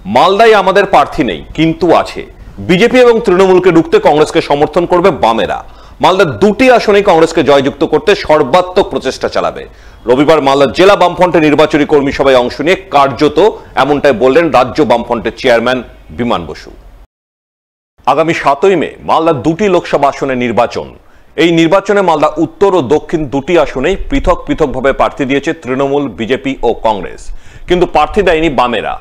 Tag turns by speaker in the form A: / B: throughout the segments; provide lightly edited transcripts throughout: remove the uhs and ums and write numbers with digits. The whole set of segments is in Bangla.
A: মালদায় আমাদের প্রার্থী নেই কিন্তু আছে। বিজেপি এবং তৃণমূলকে রুখতে কংগ্রেসকে সমর্থন করবে বামেরা। মালদার দুটি আসনেই কংগ্রেসকে জয়যুক্ত করতে সর্বাত্মক প্রচেষ্টা চালাবে। রবিবার মালদার জেলা বামফ্রন্টের নির্বাচনী কর্মী সভায় অংশ নিয়ে কার্যত এমনটাই বললেন রাজ্য বামফ্রন্টের চেয়ারম্যান বিমান বসু। আগামী 7ই মে মালদার দুটি লোকসভা আসনে নির্বাচন। এই নির্বাচনে মালদা উত্তর ও দক্ষিণ দুটি আসনেই পৃথক পৃথকভাবে প্রার্থী দিয়েছে তৃণমূল, বিজেপি ও কংগ্রেস, কিন্তু প্রার্থী দেয়নি বামেরা,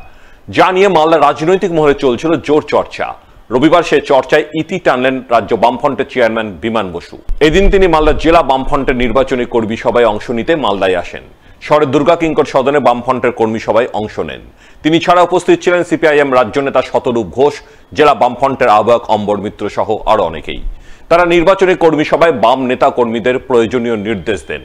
A: যা নিয়ে মালদার রাজনৈতিক মহলে চলছিল জোর চর্চা। রবিবার সে চর্চায় ইতি টানলেন রাজ্য বামফ্রন্টের চেয়ারম্যান বিমান বসু। এদিন তিনি মালদার জেলা বামফ্রন্টের নির্বাচনী কর্মী সভায় অংশ নিতে মালদায় আসেন। শহরের দুর্গা কিঙ্কর সদনে বামফ্রন্টের কর্মী সভায় অংশ নেন তিনি। ছাড়া উপস্থিত ছিলেন সিপিআইএম রাজ্য নেতা শতরূপ ঘোষ, জেলা বামফ্রন্টের আহ্বায়ক অম্বর মিত্র সহ আরো অনেকেই। তারা নির্বাচনী কর্মী সভায় বাম নেতা কর্মীদের প্রয়োজনীয় নির্দেশ দেন।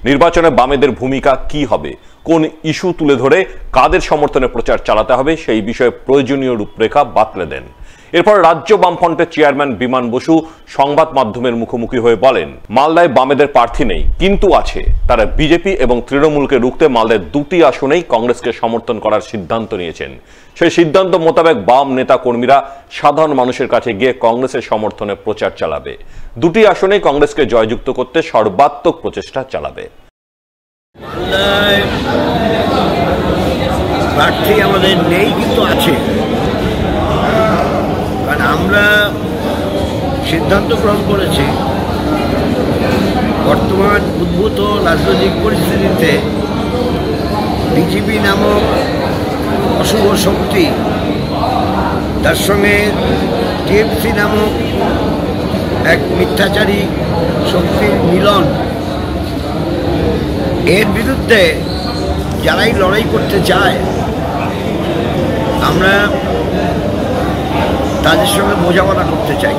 A: নির্বাচনে বামেদের ভূমিকা কি হবে, কোন ইস্যু তুলে ধরে কাদের সমর্থনে প্রচার চালাতে হবে, সেই বিষয়ে প্রয়োজনীয় রূপরেখা বাতলে দেন। এরপর রাজ্য বামফ্রন্টের চেয়ারম্যান বিমান বসু সংবাদ মাধ্যমের মুখোমুখি হয়ে বলেন, মালদায় বামেদের প্রার্থী নেই কিন্তু আছে। তারা বিজেপি এবং তৃণমূলকে রুখতে মালদায় দুটি আসনেই কংগ্রেসকে সমর্থন করার সিদ্ধান্ত নিয়েছেন। সেই সিদ্ধান্ত মোতাবেক বাম নেতা কর্মীরা সাধারণ মানুষের কাছে গিয়ে কংগ্রেসের সমর্থনে প্রচার চালাবে। দুটি আসনেই কংগ্রেসকে জয়যুক্ত করতে সর্বাত্মক প্রচেষ্টা চালাবে।
B: প্রার্থী আমাদের নেই কিন্তু আছে, কারণ আমরা সিদ্ধান্ত গ্রহণ করেছি বর্তমান উদ্ভূত রাজনৈতিক পরিস্থিতিতে বিজেপি নামক অশুভ শক্তি, তার সঙ্গে টিএমসি নামক এক মিথ্যাচারী শক্তির মিলন, এর বিরুদ্ধে যারাই লড়াই করতে চায় আমরা তাদের সঙ্গে বোঝাপড়া করতে চাই।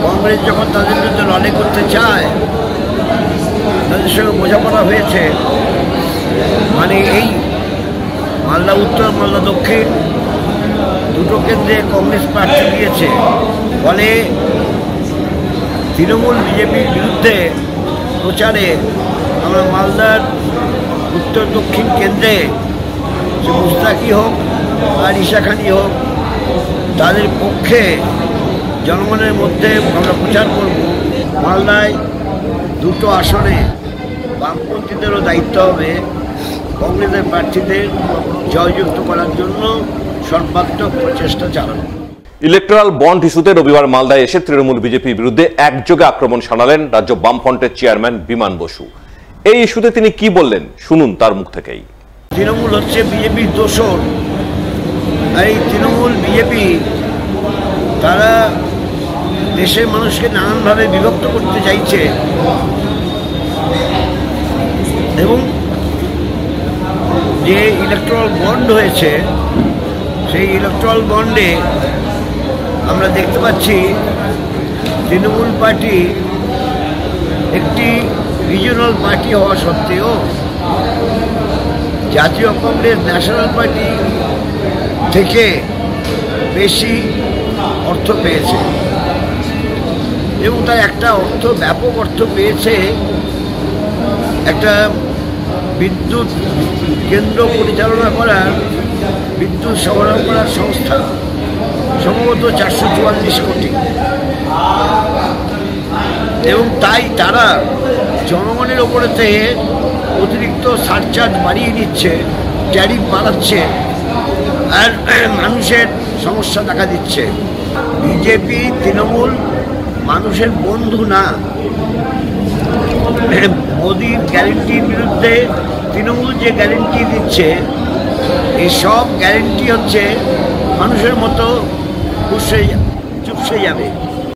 B: কংগ্রেস যখন তাদের বিরুদ্ধে লড়াই করতে চায়, তাদের সঙ্গে বোঝাপড়া হয়েছে, মানে এই মালদা উত্তর, মালদা দক্ষিণ দুটো কেন্দ্রে কংগ্রেস প্রার্থী দিয়েছে, ফলে তৃণমূল বিজেপির বিরুদ্ধে প্রচারে আমরা মালদার উত্তর দক্ষিণ কেন্দ্রে যে মুস্তাকি হোক আর ঈশাখানি হোক, তাদের পক্ষে জনগণের মধ্যে আমরা প্রচার করব। মালদায় দুটো আসনে বামপন্থীদেরও দায়িত্ব হবে কংগ্রেসের প্রার্থীদের জয়যুক্ত করার জন্য সর্বাত্মক প্রচেষ্টা চালানো।
A: ইলেকট্রাল বন্ড ইস্যুতে রবিবার মালদায় এসে তৃণমূল বিজেপির বিরুদ্ধে একযোগে আক্রমণ শানালেন রাজ্য বামফ্রন্টের চেয়ারম্যান বিমান বসু। এই ইস্যুতে তিনি কি বললেন শুনুন তার মুখ থেকেই।
B: তৃণমূল হচ্ছে বিজেপির দোসর। এই তৃণমূল বিজেপি তারা দেশের মানুষকে নানানভাবে বিভক্ত করতে চাইছে এবং যে ইলেকট্রাল বন্ড হয়েছে সেই ইলেকট্রাল বন্ডে আমরা দেখতে পাচ্ছি তৃণমূল পার্টি একটি রিজিওনাল পার্টি হওয়া সত্ত্বেও জাতীয় কংগ্রেস ন্যাশনাল পার্টি থেকে বেশি অর্থ পেয়েছে এবং তার একটা ব্যাপক অর্থ পেয়েছে একটা বিদ্যুৎ কেন্দ্র পরিচালনা করার, বিদ্যুৎ সরবরাহ করার সংস্থা, সম্ভবত 444 কোটি। এবং তাই তারা জনগণের ওপরে থেকে অতিরিক্ত সারচার্জ বাড়িয়ে দিচ্ছে, ট্যারিফ বাড়াচ্ছে, আর মানুষের সমস্যা দেখা দিচ্ছে। বিজেপি তৃণমূল মানুষের বন্ধু না। মোদির গ্যারেন্টির বিরুদ্ধে তৃণমূল যে গ্যারেন্টি দিচ্ছে, এই সব গ্যারেন্টি হচ্ছে মানুষের মতো চুপসে যাবে।